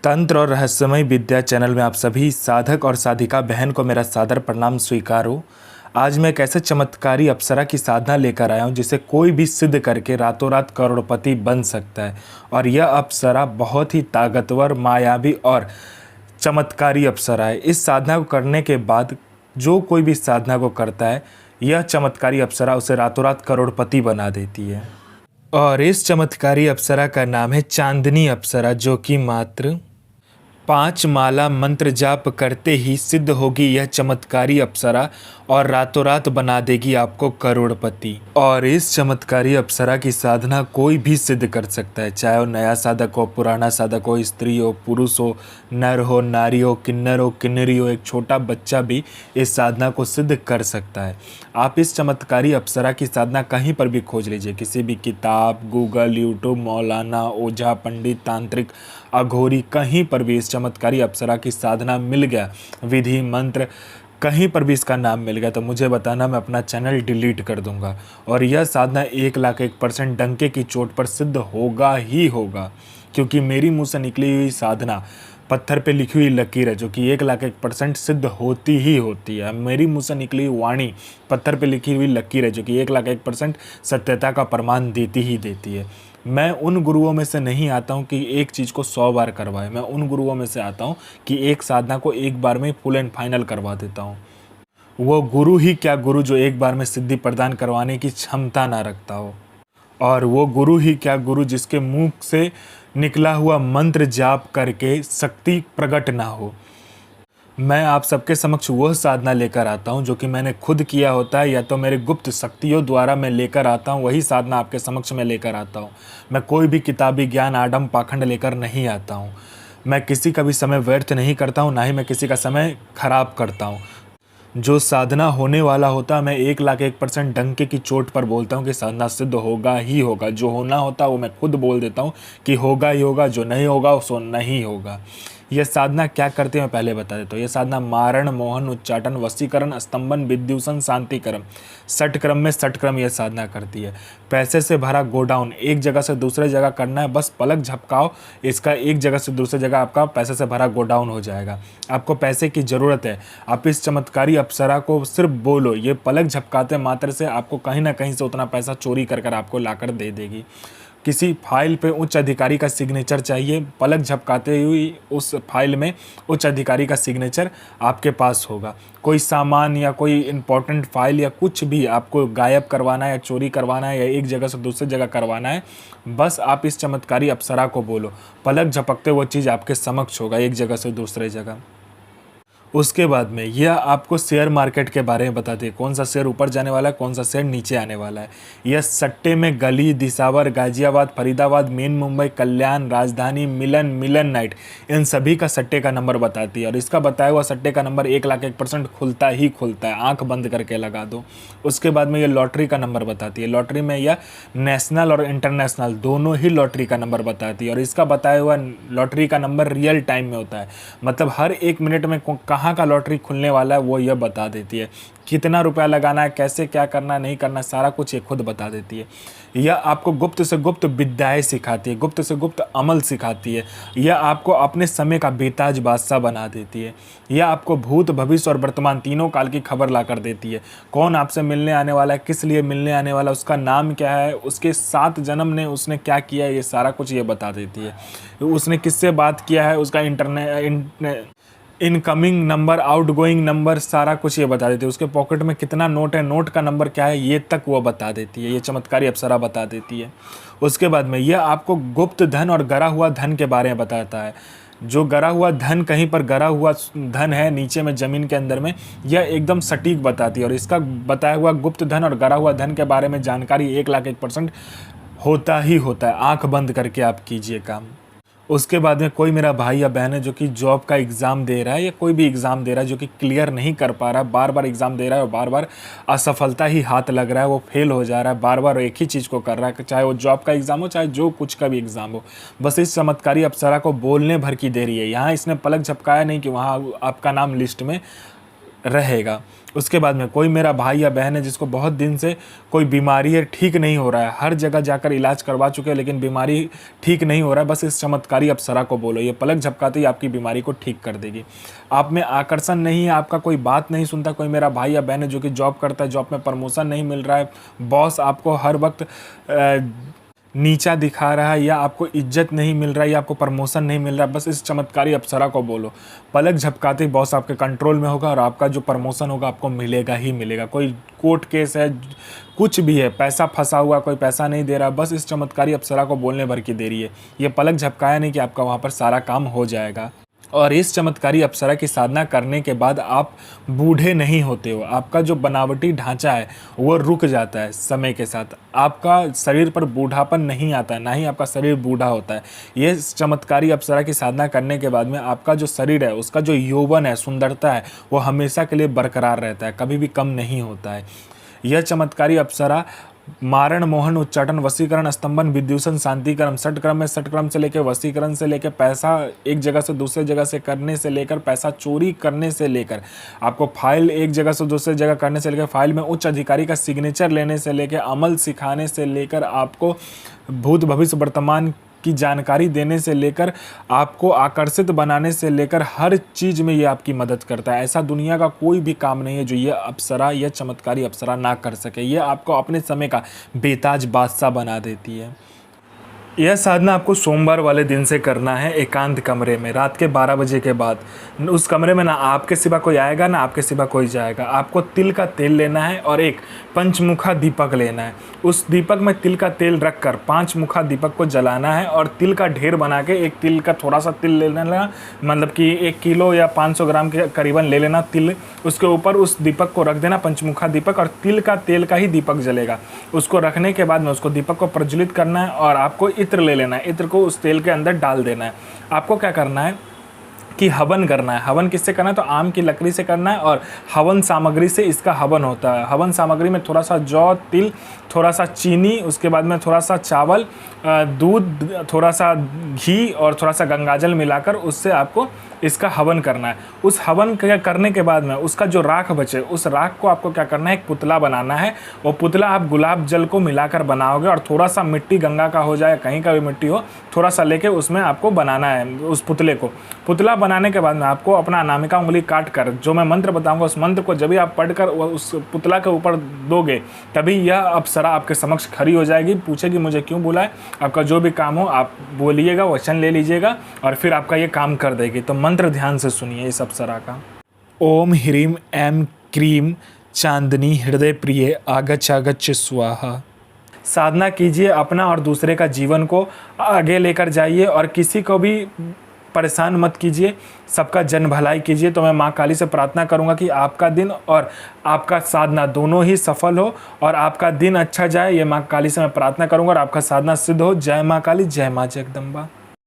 तंत्र और रहस्यमय विद्या चैनल में आप सभी साधक और साधिका बहन को मेरा सादर प्रणाम स्वीकार हो। आज मैं एक ऐसे चमत्कारी अप्सरा की साधना लेकर आया हूँ जिसे कोई भी सिद्ध करके रातों रात करोड़पति बन सकता है। और यह अप्सरा बहुत ही ताकतवर, मायावी और चमत्कारी अप्सरा है। इस साधना को करने के बाद जो कोई भी साधना को करता है, यह चमत्कारी अप्सरा उसे रातों रात करोड़पति बना देती है। और इस चमत्कारी अप्सरा का नाम है चांदनी अप्सरा, जो कि मात्र 5 माला मंत्र जाप करते ही सिद्ध होगी यह चमत्कारी अप्सरा और रातों रात बना देगी आपको करोड़पति। और इस चमत्कारी अप्सरा की साधना कोई भी सिद्ध कर सकता है, चाहे वो नया साधक हो, पुराना साधक हो, स्त्री हो, पुरुष हो, नर हो, नारी हो, किन्नर हो, किन्नरी हो, एक छोटा बच्चा भी इस साधना को सिद्ध कर सकता है। आप इस चमत्कारी अप्सरा की साधना कहीं पर भी खोज लीजिए, किसी भी किताब, गूगल, यूट्यूब, मौलाना, ओझा, पंडित, तांत्रिक, अघोरी, कहीं पर भी इस चमत्कारी अप्सरा की साधना मिल गया, विधि मंत्र कहीं पर भी इसका नाम मिल गया तो मुझे बताना, मैं अपना चैनल डिलीट कर दूंगा। और यह साधना 1,01% डंके की चोट पर सिद्ध होगा ही होगा, क्योंकि मेरी मुंह से निकली हुई साधना पत्थर पे लिखी हुई लकीर है, जो कि 1,01% सिद्ध होती ही होती है। मेरी मुंह से निकली हुई वाणी पत्थर पे लिखी हुई लकीर है, जो कि 1,01% सत्यता का प्रमाण देती ही देती है। मैं उन गुरुओं में से नहीं आता हूँ कि एक चीज़ को 100 बार करवाए। मैं उन गुरुओं में से आता हूँ कि एक साधना को एक बार में फुल एंड फाइनल करवा देता हूँ। वो गुरु ही क्या गुरु जो एक बार में सिद्धि प्रदान करवाने की क्षमता ना रखता हो। और वो गुरु ही क्या गुरु जिसके मुंह से निकला हुआ मंत्र जाप करके शक्ति प्रकट ना हो। मैं आप सबके समक्ष वह साधना लेकर आता हूं जो कि मैंने खुद किया होता है, या तो मेरे गुप्त शक्तियों द्वारा मैं लेकर आता हूं, वही साधना आपके समक्ष में लेकर आता हूं। मैं कोई भी किताबी ज्ञान, आडम पाखंड लेकर नहीं आता हूं। मैं किसी का भी समय व्यर्थ नहीं करता हूं, ना ही मैं किसी का समय खराब करता हूं। जो साधना होने वाला होता है, मैं 1,01% डंके की चोट पर बोलता हूँ कि साधना सिद्ध होगा ही होगा। जो होना होता है वो मैं खुद बोल देता हूँ कि होगा ही होगा, जो नहीं होगा सो नहीं होगा। यह साधना क्या करती है मैं पहले बता देता हूँ। यह साधना मारण, मोहन, उच्चाटन, वशीकरण, स्तंभन, विद्युषण, शांतिक्रम, षटक्रम में षटक्रम यह साधना करती है। पैसे से भरा गोडाउन एक जगह से दूसरे जगह करना है, बस पलक झपकाओ, इसका एक जगह से दूसरी जगह आपका पैसे से भरा गोडाउन हो जाएगा। आपको पैसे की ज़रूरत है, आप इस चमत्कारी अप्सरा को सिर्फ बोलो, ये पलक झपकाते मात्र से आपको कहीं ना कहीं से उतना पैसा चोरी कर कर आपको लाकर दे देगी। किसी फाइल पे उच्च अधिकारी का सिग्नेचर चाहिए, पलक झपकाते हुई उस फाइल में उच्च अधिकारी का सिग्नेचर आपके पास होगा। कोई सामान या कोई इम्पोर्टेंट फाइल या कुछ भी आपको गायब करवाना है या चोरी करवाना है या एक जगह से दूसरी जगह करवाना है, बस आप इस चमत्कारी अप्सरा को बोलो, पलक झपकते वो चीज़ आपके समक्ष होगा एक जगह से दूसरे जगह। उसके बाद में यह आपको शेयर मार्केट के बारे में बताती है, कौन सा शेयर ऊपर जाने वाला है, कौन सा शेयर नीचे आने वाला है। यह सट्टे में गली, दिसावर, गाजियाबाद, फरीदाबाद, मेन मुंबई, कल्याण, राजधानी, मिलन नाइट, इन सभी का सट्टे का नंबर बताती है। और इसका बताया हुआ सट्टे का नंबर 1,01% खुलता ही खुलता है, आंख बंद करके लगा दो। उसके बाद में यह लॉटरी का नंबर बताती है। लॉटरी में यह नेशनल और इंटरनेशनल दोनों ही लॉटरी का नंबर बताती है। और इसका बताया हुआ लॉटरी का नंबर रियल टाइम में होता है, मतलब हर 1 मिनट में कहाँ का लॉटरी खुलने वाला है वो यह बता देती है। कितना रुपया लगाना है, कैसे क्या करना नहीं करना, सारा कुछ ये खुद बता देती है। यह आपको गुप्त से गुप्त विद्याएं सिखाती है, गुप्त से गुप्त अमल सिखाती है। यह आपको अपने समय का बेताज बादशाह बना देती है। यह आपको भूत, भविष्य और वर्तमान तीनों काल की खबर ला कर देती है। कौन आपसे मिलने आने वाला है, किस लिए मिलने आने वाला है, उसका नाम क्या है, उसके 7 जन्म ने उसने क्या किया है, ये सारा कुछ ये बता देती है। उसने किससे बात किया है, उसका इनकमिंग नंबर, आउटगोइंग नंबर, सारा कुछ ये बता देती है। उसके पॉकेट में कितना नोट है, नोट का नंबर क्या है, ये तक वो बता देती है। ये चमत्कारी अप्सरा बता देती है। उसके बाद में यह आपको गुप्त धन और गरा हुआ धन के बारे में बताता है। जो गरा हुआ धन, कहीं पर गरा हुआ धन है नीचे में ज़मीन के अंदर में, यह एकदम सटीक बताती है। और इसका बताया हुआ गुप्त धन और गरा हुआ धन के बारे में जानकारी 1,01% होता ही होता है। आंख बंद करके आप कीजिए काम। उसके बाद में कोई मेरा भाई या बहन है जो कि जॉब का एग्ज़ाम दे रहा है या कोई भी एग्ज़ाम दे रहा है, जो कि क्लियर नहीं कर पा रहा है, बार बार एग्ज़ाम दे रहा है और बार बार असफलता ही हाथ लग रहा है, वो फेल हो जा रहा है, बार बार एक ही चीज़ को कर रहा है, चाहे वो जॉब का एग्ज़ाम हो, चाहे जो कुछ का भी एग्ज़ाम हो। बस इस चमत्कारी अप्सरा को बोलने भर की देरी है। यहाँ इसने पलक झपकाया नहीं कि वहाँ आपका नाम लिस्ट में रहेगा। उसके बाद में कोई मेरा भाई या बहन है जिसको बहुत दिन से कोई बीमारी है, ठीक नहीं हो रहा है, हर जगह जाकर इलाज करवा चुके हैं लेकिन बीमारी ठीक नहीं हो रहा है, बस इस चमत्कारी अप्सरा को बोलो, ये पलक झपकाते ही आपकी बीमारी को ठीक कर देगी। आप में आकर्षण नहीं है, आपका कोई बात नहीं सुनता, कोई मेरा भाई या बहन है जो कि जॉब करता है, जॉब में प्रमोशन नहीं मिल रहा है, बॉस आपको हर वक्त नीचा दिखा रहा है, या आपको इज्जत नहीं मिल रहा है, या आपको प्रमोशन नहीं मिल रहा है, बस इस चमत्कारी अप्सरा को बोलो, पलक झपकाते ही बॉस आपके कंट्रोल में होगा और आपका जो प्रमोशन होगा आपको मिलेगा ही मिलेगा। कोई कोर्ट केस है, कुछ भी है, पैसा फंसा हुआ, कोई पैसा नहीं दे रहा, बस इस चमत्कारी अप्सरा को बोलने भर की देरी है। ये पलक झपकाया नहीं कि आपका वहाँ पर सारा काम हो जाएगा। और इस चमत्कारी अप्सरा की साधना करने के बाद आप बूढ़े नहीं होते हो, आपका जो बनावटी ढांचा है वो रुक जाता है समय के साथ, आपका शरीर पर बूढ़ापन नहीं आता है, ना ही आपका शरीर बूढ़ा होता है। ये चमत्कारी अप्सरा की साधना करने के बाद में आपका जो शरीर है, उसका जो यौवन है, सुंदरता है, वो हमेशा के लिए बरकरार रहता है, कभी भी कम नहीं होता है। यह चमत्कारी अप्सरा मारण, मोहन, उच्चाटन, वशीकरण, स्तंभन, विद्युषण, शांतिकरण, षटक्रम में षटक्रम से लेकर वशीकरण से लेकर पैसा एक जगह से दूसरे जगह से करने से लेकर पैसा चोरी करने से लेकर आपको फाइल एक जगह से दूसरे जगह करने से लेकर फाइल में उच्च अधिकारी का सिग्नेचर लेने से लेकर अमल सिखाने से लेकर आपको भूत भविष्य वर्तमान की जानकारी देने से लेकर आपको आकर्षित बनाने से लेकर हर चीज़ में ये आपकी मदद करता है। ऐसा दुनिया का कोई भी काम नहीं है जो ये अप्सरा, यह चमत्कारी अप्सरा ना कर सके। ये आपको अपने समय का बेताज बादशाह बना देती है। यह साधना आपको सोमवार वाले दिन से करना है, एकांत कमरे में, रात के 12 बजे के बाद। उस कमरे में ना आपके सिवा कोई आएगा, ना आपके सिवा कोई जाएगा। आपको तिल का तेल लेना है और एक पंचमुखा दीपक लेना है। उस दीपक में तिल का तेल रखकर 5 मुखा दीपक को जलाना है और तिल का ढेर बना के, एक तिल का थोड़ा सा तिल ले लेना, मतलब कि 1 किलो या 500 ग्राम के करीबन ले लेना तिल। उसके ऊपर उस दीपक को रख देना, पंचमुखा दीपक, और तिल का तेल का ही दीपक जलेगा। उसको रखने के बाद में उसको दीपक को प्रज्वलित करना है और आपको इत्र ले लेना है। इत्र को उस तेल के अंदर डाल देना है। आपको क्या करना है कि हवन करना है। हवन किससे करना है? तो आम की लकड़ी से करना है और हवन सामग्री से इसका हवन होता है। हवन सामग्री में थोड़ा सा जौ, तिल, थोड़ा सा चीनी, उसके बाद में थोड़ा सा चावल, दूध, थोड़ा सा घी और थोड़ा सा गंगाजल मिलाकर उससे आपको इसका हवन करना है। उस हवन करने के बाद में उसका जो राख बचे, उस राख को आपको क्या करना है, एक पुतला बनाना है। वो पुतला आप गुलाब जल को मिलाकर बनाओगे और थोड़ा सा मिट्टी, गंगा का हो जाए, कहीं का भी मिट्टी हो, थोड़ा सा लेके उसमें आपको बनाना है उस पुतले को। पुतला बनाने के बाद में आपको अपना अनामिका उंगली काट कर, जो मैं मंत्र बताऊंगा उस मंत्र को जब भी आप पढ़कर उस पुतला के ऊपर दोगे, तभी यह अप्सरा आपके समक्ष खड़ी हो जाएगी। पूछेगी मुझे क्यों बुलाए, आपका जो भी काम हो आप बोलिएगा, वचन ले लीजिएगा और फिर आपका ये काम कर देगी। तो मंत्र ध्यान से सुनिए इस अप्सरा का। ओम ह्रीम ऐं क्रीम चांदनी हृदय प्रिय आगच्छ आगच्छ स्वाहा। साधना कीजिए, अपना और दूसरे का जीवन को आगे लेकर जाइए और किसी को भी परेशान मत कीजिए, सबका जन भलाई कीजिए। तो मैं माँ काली से प्रार्थना करूँगा कि आपका दिन और आपका साधना दोनों ही सफल हो और आपका दिन अच्छा जाए। ये माँ काली से मैं प्रार्थना करूँगा और आपका साधना सिद्ध हो। जय माँ काली, जय माँ जगदम्बा।